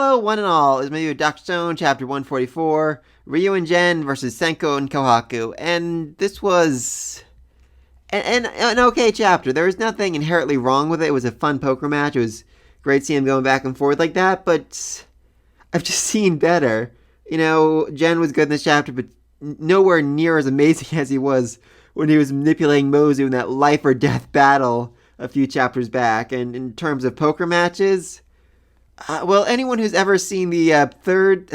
Hello, one and all. It's me, Dr. Stone, chapter 144, Ryu and Jen versus Senku and Kohaku. And this was an okay chapter. There was nothing inherently wrong with it. It was a fun poker match. It was great seeing him going back and forth like that, but I've just seen better. You know, Jen was good in this chapter, but nowhere near as amazing as he was when he was manipulating Mozu in that life or death battle a few chapters back. And in terms of poker matches, well, anyone who's ever seen the third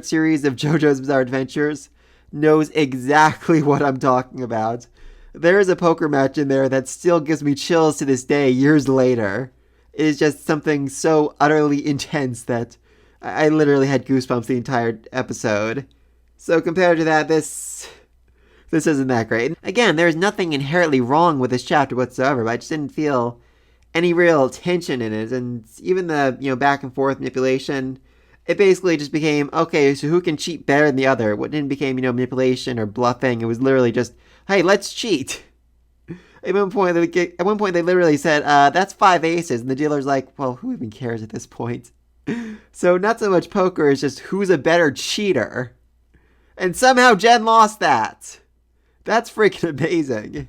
series of JoJo's Bizarre Adventures knows exactly what I'm talking about. There is a poker match in there that still gives me chills to this day, years later. It is just something so utterly intense that I literally had goosebumps the entire episode. So compared to that, this isn't that great. Again, there's nothing inherently wrong with this chapter whatsoever, but I just didn't feel any real tension in it, and even the back and forth manipulation, it basically just became, okay, so who can cheat better than the other? It didn't become manipulation or bluffing. It was literally just, hey, let's cheat. At one point they literally said, that's 5 aces, and the dealer's like, well, who even cares at this point? So not so much poker, it's just who's a better cheater. And somehow Jen lost that. That's freaking amazing.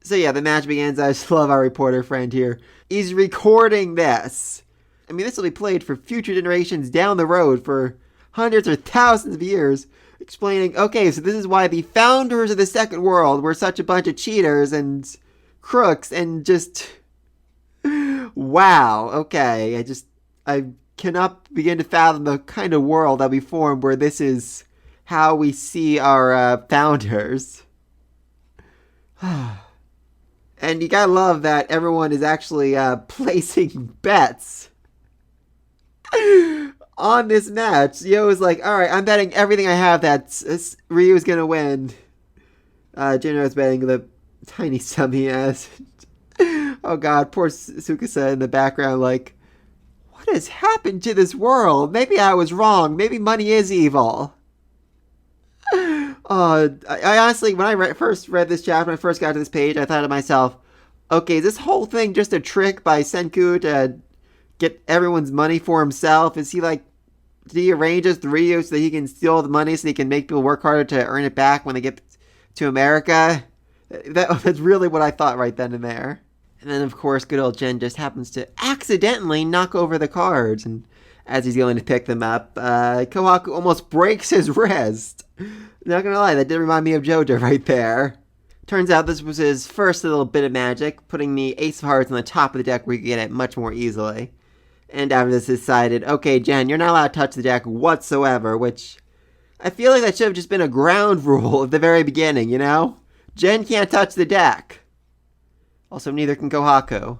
So yeah, the match begins. I just love our reporter friend here. He's recording this. I mean, this will be played for future generations down the road for hundreds or thousands of years, explaining, okay, so this is why the founders of the Second World were such a bunch of cheaters and crooks and just... Wow, okay. I cannot begin to fathom the kind of world that we formed where this is how we see our founders. And you gotta love that everyone is actually placing bets on this match. Yo is like, alright, I'm betting everything I have that Ryu is gonna win. Junior is betting the tiny sum he has. Oh god, poor Tsukasa in the background like, what has happened to this world? Maybe I was wrong. Maybe money is evil. I honestly, when I first read this chapter, when I first got to this page, I thought to myself, okay, is this whole thing just a trick by Senku to get everyone's money for himself? Is he like, did he arrange this to Ryu so that he can steal the money so he can make people work harder to earn it back when they get to America? That's really what I thought right then and there. And then, of course, good old Jen just happens to accidentally knock over the cards, and as he's going to pick them up, Kohaku almost breaks his wrist. Not gonna lie, that did remind me of JoJo right there. Turns out this was his first little bit of magic, putting the ace of hearts on the top of the deck where you could get it much more easily. And after this decided, okay, Jen, you're not allowed to touch the deck whatsoever, which I feel like that should have just been a ground rule at the very beginning, you know? Jen can't touch the deck. Also, neither can Kohaku.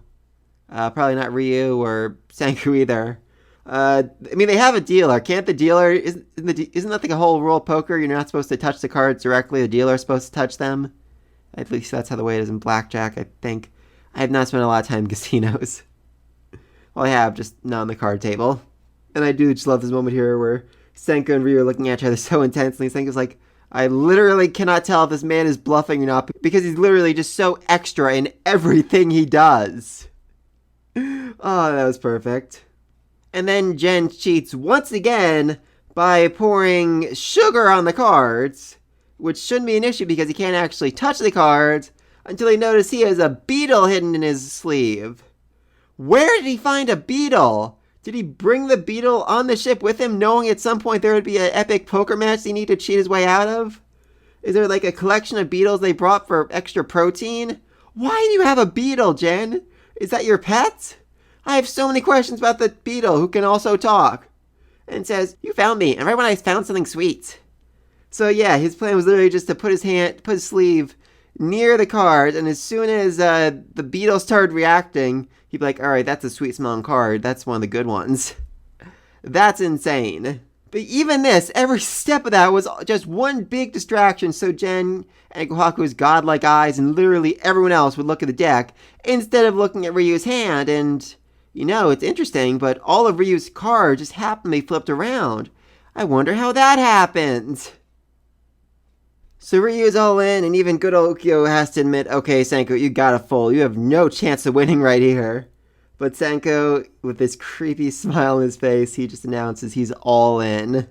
Probably not Ryu or Senku either. I mean, they have a dealer. Can't the dealer... Isn't that like a whole rule of poker? You're not supposed to touch the cards directly. The dealer's supposed to touch them. At least that's how the way it is in blackjack, I think. I have not spent a lot of time in casinos. Well, I have, just not on the card table. And I do just love this moment here where Senku and Ryu are looking at each other so intensely. Senku's like, I literally cannot tell if this man is bluffing or not because he's literally just so extra in everything he does. Oh, that was perfect. And then Jen cheats once again by pouring sugar on the cards, which shouldn't be an issue because he can't actually touch the cards until he notices he has a beetle hidden in his sleeve. Where did he find a beetle? Did he bring the beetle on the ship with him, knowing at some point there would be an epic poker match he needed to cheat his way out of? Is there like a collection of beetles they brought for extra protein? Why do you have a beetle, Jen? Is that your pet? I have so many questions about the beetle who can also talk. And says, you found me, and right when I found something sweet. So yeah, his plan was literally just to put his sleeve near the card, and as soon as the beetle started reacting, he'd be like, alright, that's a sweet smelling card. That's one of the good ones. That's insane. But even this, every step of that was just one big distraction so Jen and Kohaku's godlike eyes and literally everyone else would look at the deck instead of looking at Ryu's hand. And, you know, it's interesting, but all of Ryu's cards just happened to be flipped around. I wonder how that happened. So Ryu's all in, and even good old Okio has to admit, okay, Senku, you gotta fold. You have no chance of winning right here. But Senku, with this creepy smile on his face, he just announces he's all in.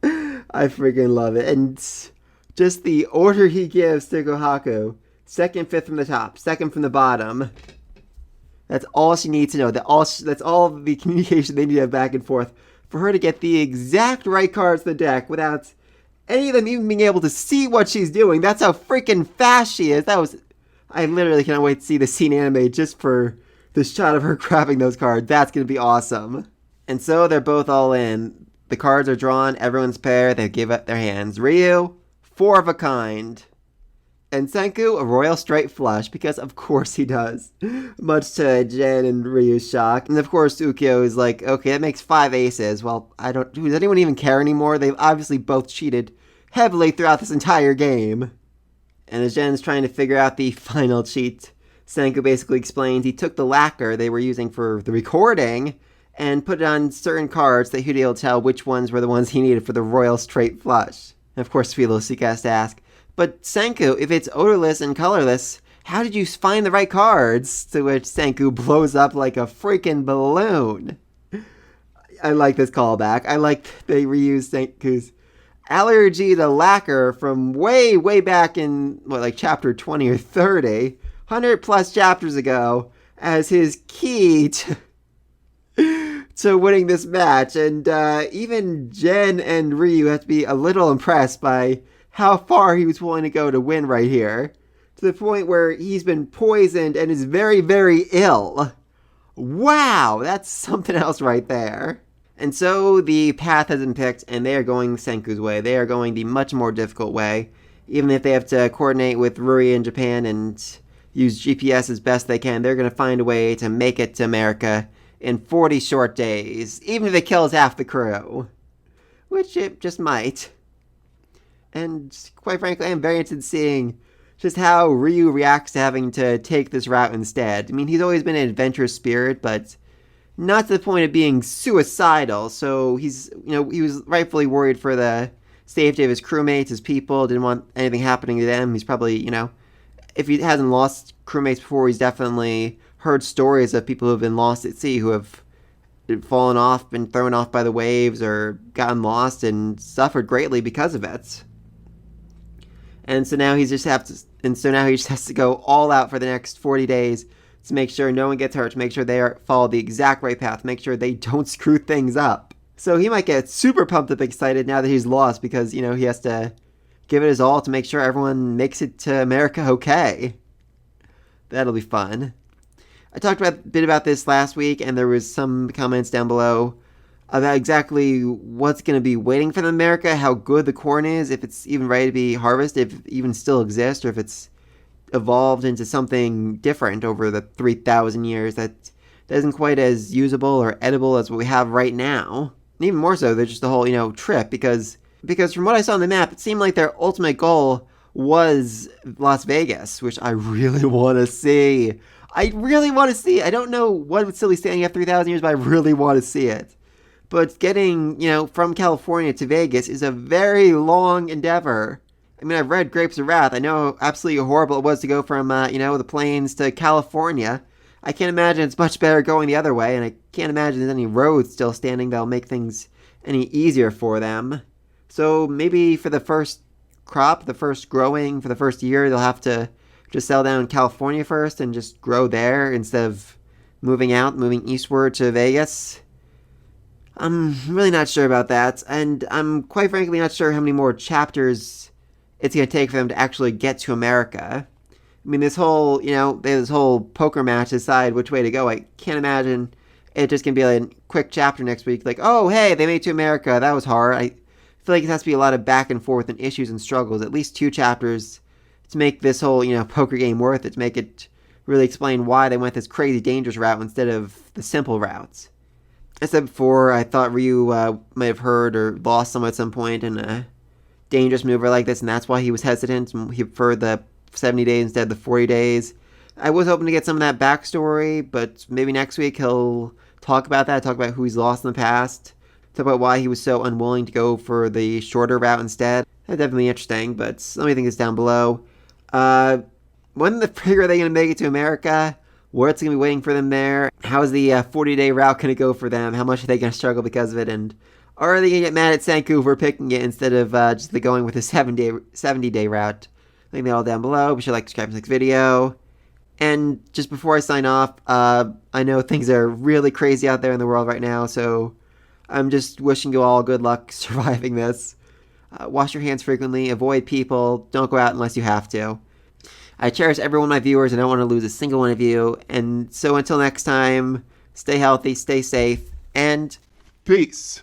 I freaking love it. And just the order he gives to Gohaku: second, fifth from the top, second from the bottom. That's all she needs to know. That's all the communication they need to have back and forth for her to get the exact right cards to the deck without any of them even being able to see what she's doing. That's how freaking fast she is. I literally cannot wait to see the scene anime just for the shot of her grabbing those cards. That's going to be awesome. And so they're both all in. The cards are drawn, everyone's paired, they give up their hands. Ryu, 4 of a kind. And Senku, a royal straight flush, because of course he does. Much to Jen and Ryu's shock. And of course Ukyo is like, okay, that makes 5 aces. Well, does anyone even care anymore? They've obviously both cheated heavily throughout this entire game. And as Jen's trying to figure out the final cheat, Senku basically explains he took the lacquer they were using for the recording and put it on certain cards that he'd be able to tell which ones were the ones he needed for the royal straight flush. And of course Philosophica has to ask, but Senku, if it's odorless and colorless, how did you find the right cards? To which Senku blows up like a freaking balloon. I like this callback. I like they reused Senku's allergy to lacquer from way, way back in, like chapter 20 or 30, 100 plus chapters ago, as his key to winning this match. And even Jen and Ryu have to be a little impressed by how far he was willing to go to win right here. To the point where he's been poisoned and is very, very ill. Wow, that's something else right there. And so the path has been picked, and they are going Senku's way. They are going the much more difficult way. Even if they have to coordinate with Ruri in Japan and use GPS as best they can, they're going to find a way to make it to America in 40 short days. Even if it kills half the crew. Which it just might. And quite frankly, I'm very interested in seeing just how Ryu reacts to having to take this route instead. I mean, he's always been an adventurous spirit, but not to the point of being suicidal. So he was rightfully worried for the safety of his crewmates, his people, didn't want anything happening to them. He's probably, if he hasn't lost crewmates before, he's definitely heard stories of people who have been lost at sea, who have fallen off, been thrown off by the waves, or gotten lost and suffered greatly because of it. And so now he just has to go all out for the next 40 days to make sure no one gets hurt, to make sure they follow the exact right path, make sure they don't screw things up. So he might get super pumped up excited now that he's lost because, he has to give it his all to make sure everyone makes it to America okay. That'll be fun. I talked a bit about this last week, and there was some comments down below about exactly what's going to be waiting for America, how good the corn is, if it's even ready to be harvested, if it even still exists, or if it's evolved into something different over the 3,000 years that isn't quite as usable or edible as what we have right now. And even more so, there's just the whole, trip, because from what I saw on the map, it seemed like their ultimate goal was Las Vegas, which I really want to see. I don't know what would still be standing after 3,000 years, but I really want to see it. But getting, from California to Vegas is a very long endeavor. I mean, I've read Grapes of Wrath. I know how absolutely horrible it was to go from, the plains to California. I can't imagine it's much better going the other way, and I can't imagine there's any roads still standing that'll make things any easier for them. So maybe for the first crop, the first growing, for the first year, they'll have to just settle down in California first and just grow there instead of moving eastward to Vegas. I'm really not sure about that, and I'm quite frankly not sure how many more chapters it's going to take for them to actually get to America. I mean, this whole poker match aside which way to go, I can't imagine it just going to be like a quick chapter next week, like, oh, hey, they made it to America, that was hard. I feel like it has to be a lot of back and forth and issues and struggles, at least 2 chapters to make this whole, poker game worth it, to make it really explain why they went this crazy dangerous route instead of the simple routes. I said before, I thought Ryu might have heard or lost someone at some point in a dangerous maneuver like this, and that's why he was hesitant, and he preferred the 70 days instead of the 40 days. I was hoping to get some of that backstory, but maybe next week he'll talk about who he's lost in the past, talk about why he was so unwilling to go for the shorter route instead. That'd definitely be interesting, but let me think this down below. When the frig are they going to make it to America? what's going to be waiting for them there. How is the 40-day route going to go for them? How much are they going to struggle because of it? And are they going to get mad at Senku for picking it instead of just going with the 70-day route? Leave me all down below. Be sure to like, subscribe for the next video. And just before I sign off, I know things are really crazy out there in the world right now, so I'm just wishing you all good luck surviving this. Wash your hands frequently, avoid people, don't go out unless you have to. I cherish every one of my viewers and I don't want to lose a single one of you. And so until next time, stay healthy, stay safe, and peace.